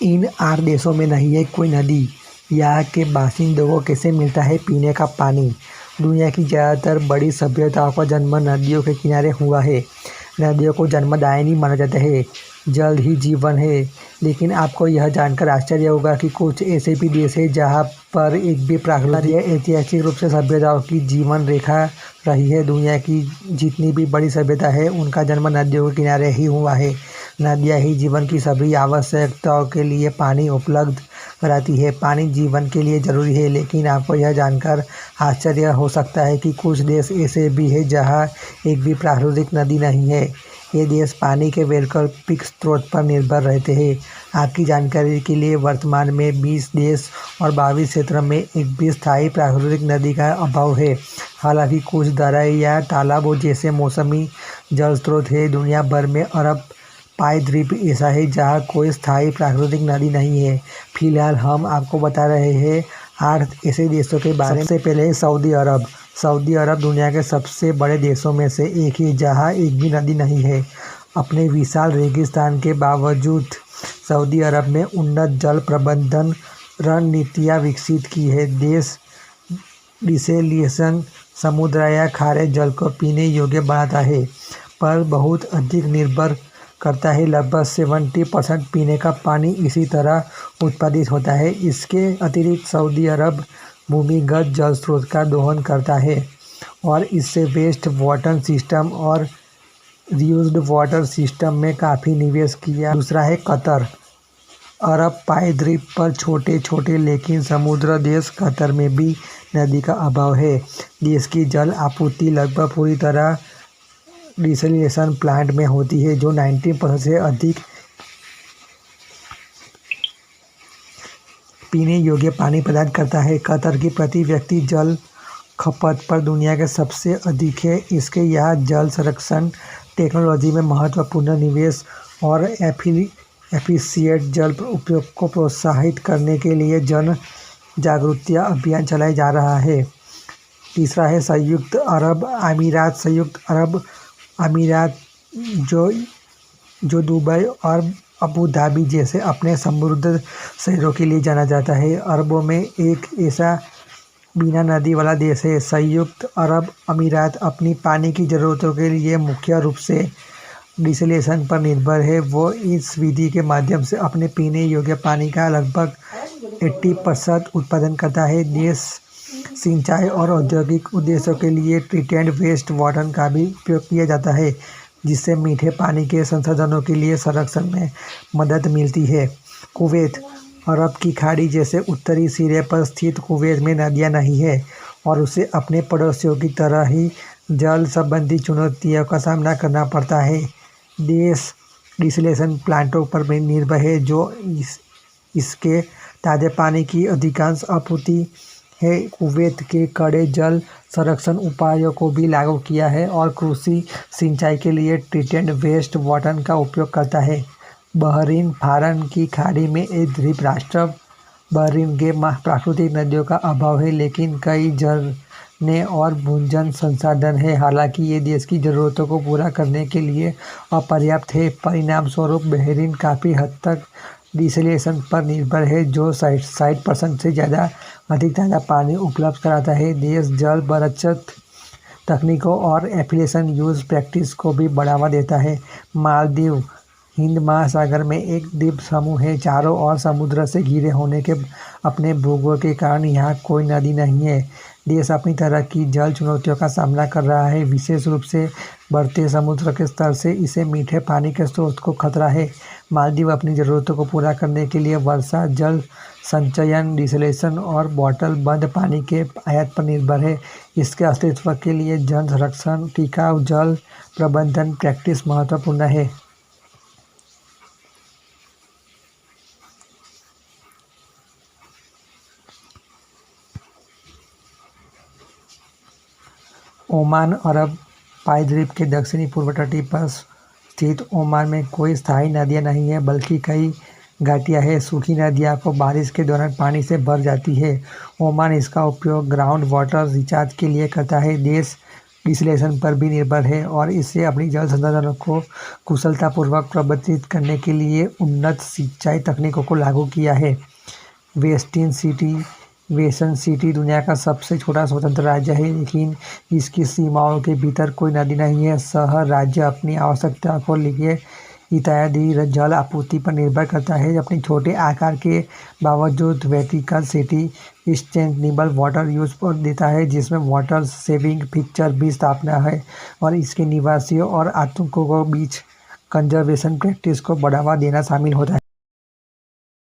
इन 8 देशों में नहीं है कोई नदी। यहाँ के बाशिंदों को कैसे मिलता है पीने का पानी? दुनिया की ज़्यादातर बड़ी सभ्यताओं का जन्म नदियों के किनारे हुआ है। नदियों को जन्मदायिनी माना जाता है। जल ही जीवन है। लेकिन आपको यह जानकर आश्चर्य होगा कि कुछ ऐसे भी देश हैं जहाँ पर एक भी प्राकृतिक या ऐतिहासिक रूप से सभ्यताओं की जीवन रेखा रही है। दुनिया की जितनी भी बड़ी सभ्यता है उनका जन्म नदियों के किनारे ही हुआ है। नदियाँ ही जीवन की सभी आवश्यकताओं के लिए पानी उपलब्ध कराती है। पानी जीवन के लिए ज़रूरी है, लेकिन आपको यह जानकर आश्चर्य हो सकता है कि कुछ देश ऐसे भी हैं जहाँ एक भी प्राकृतिक नदी नहीं है। ये देश पानी के वैकल्पिक स्रोत पर निर्भर रहते हैं। आपकी जानकारी के लिए वर्तमान में 20 देश और 22 क्षेत्रों में एक भी स्थायी प्राकृतिक नदी का अभाव है। हालांकि कुछ दरारें या तालाबों जैसे मौसमी जल स्रोत हैं। दुनिया भर में अरब प्रायद्वीप ऐसा है जहाँ कोई स्थायी प्राकृतिक नदी नहीं है। फिलहाल हम आपको बता रहे हैं 8 ऐसे देशों के बारे में। सबसे पहले है सऊदी अरब। सऊदी अरब दुनिया के सबसे बड़े देशों में से एक है जहाँ एक भी नदी नहीं है। अपने विशाल रेगिस्तान के बावजूद सऊदी अरब में उन्नत जल प्रबंधन रणनीतियाँ विकसित की है। देश डिसेलिनेशन समुद्र या खारे जल को पीने योग्य बनाता है, पर बहुत अधिक निर्भर करता है। लगभग 70% पीने का पानी इसी तरह उत्पादित होता है। इसके अतिरिक्त सऊदी अरब भूमिगत जल स्रोत का दोहन करता है और इससे वेस्ट वाटर सिस्टम और रीयूज्ड वाटर सिस्टम में काफ़ी निवेश किया। दूसरा है कतर। अरब प्रायद्वीप पर छोटे छोटे लेकिन समुद्र देश कतर में भी नदी का अभाव है। देश की जल आपूर्ति लगभग पूरी तरह डिसैलिनेशन प्लांट में होती है, जो 90% से अधिक पीने योग्य पानी प्रदान करता है। कतर की प्रति व्यक्ति जल खपत पर दुनिया के सबसे अधिक है। इसके यहाँ जल संरक्षण टेक्नोलॉजी में महत्वपूर्ण निवेश और एफिशिएंट जल उपयोग को प्रोत्साहित करने के लिए जन जागरूकता अभियान चलाया जा रहा है। तीसरा है संयुक्त अरब अमीरात। संयुक्त अरब अमीरात जो दुबई और अबू धाबी जैसे अपने समृद्ध शहरों के लिए जाना जाता है, अरबों में एक ऐसा बिना नदी वाला देश है। संयुक्त अरब अमीरात अपनी पानी की ज़रूरतों के लिए मुख्य रूप से डिसैलिनेशन पर निर्भर है। वो इस विधि के माध्यम से अपने पीने योग्य पानी का लगभग 80% उत्पादन करता है। देश सिंचाई और औद्योगिक उद्देश्यों के लिए ट्रीटेड वेस्ट वाटर का भी उपयोग किया जाता है, जिससे मीठे पानी के संसाधनों के लिए संरक्षण में मदद मिलती है। कुवैत। अरब की खाड़ी जैसे उत्तरी सिरे पर स्थित कुवैत में नदियाँ नहीं है और उसे अपने पड़ोसियों की तरह ही जल संबंधी चुनौतियों का सामना करना पड़ता है। देश डिसैलिनेशन प्लांटों पर भी निर्भर है, जो इसके ताज़े पानी की अधिकांश आपूर्ति है। कुवैत के कड़े जल संरक्षण उपायों को भी लागू किया है और कृषि सिंचाई के लिए ट्रीटेड वेस्ट वाटर का उपयोग करता है। बहरीन। फारन की खाड़ी में एक द्वीप राष्ट्र बहरीन के प्राकृतिक नदियों का अभाव है, लेकिन कई झरने और भूजल संसाधन है। हालांकि ये देश की ज़रूरतों को पूरा करने के लिए अपर्याप्त है। परिणाम स्वरूप बहरीन काफ़ी हद तक डिसैलिनेशन पर निर्भर है, जो 60% से ज़्यादा अधिक ताज़ा पानी उपलब्ध कराता है। देश जल बचत तकनीकों और एफिशिएंट यूज़ प्रैक्टिस को भी बढ़ावा देता है। मालदीव। हिंद महासागर में एक द्वीप समूह है। चारों ओर समुद्र से घिरे होने के अपने भूगोल के कारण यहाँ कोई नदी नहीं है। देश अपनी तरह की जल चुनौतियों का सामना कर रहा है, विशेष रूप से बढ़ते समुद्र के स्तर से इसे मीठे पानी के स्रोत को खतरा है। मालदीव अपनी ज़रूरतों को पूरा करने के लिए वर्षा जल संचयन, डिसैलिनेशन और बॉटल बंद पानी के आयात पर निर्भर है। इसके अस्तित्व के लिए जल संरक्षण, टिकाऊ जल प्रबंधन प्रैक्टिस महत्वपूर्ण है। ओमान। अरब प्रायद्वीप के दक्षिणी पूर्व तटीय पर स्थित ओमान में कोई स्थायी नदियाँ नहीं हैं, बल्कि कई घाटियाँ हैं। सूखी नदियाँ को बारिश के दौरान पानी से भर जाती है। ओमान इसका उपयोग ग्राउंड वाटर रिचार्ज के लिए करता है। देश विश्लेषण पर भी निर्भर है और इसे अपनी जल संसाधनों को कुशलतापूर्वक प्रबंधित करने के लिए उन्नत सिंचाई तकनीकों को लागू किया है। वेसन सिटी दुनिया का सबसे छोटा स्वतंत्र राज्य है, लेकिन इसकी सीमाओं के भीतर कोई नदी नहीं है। शहर राज्य अपनी आवश्यकता को लिए इत्यादि जल आपूर्ति पर निर्भर करता है। अपने छोटे आकार के बावजूद Vatican city sustainable water use पर देता है, जिसमें वाटर सेविंग फीचर भी स्थापना है और इसके निवासियों और आतंकों को बीच कंजर्वेशन प्रैक्टिस को बढ़ावा देना शामिल होता है।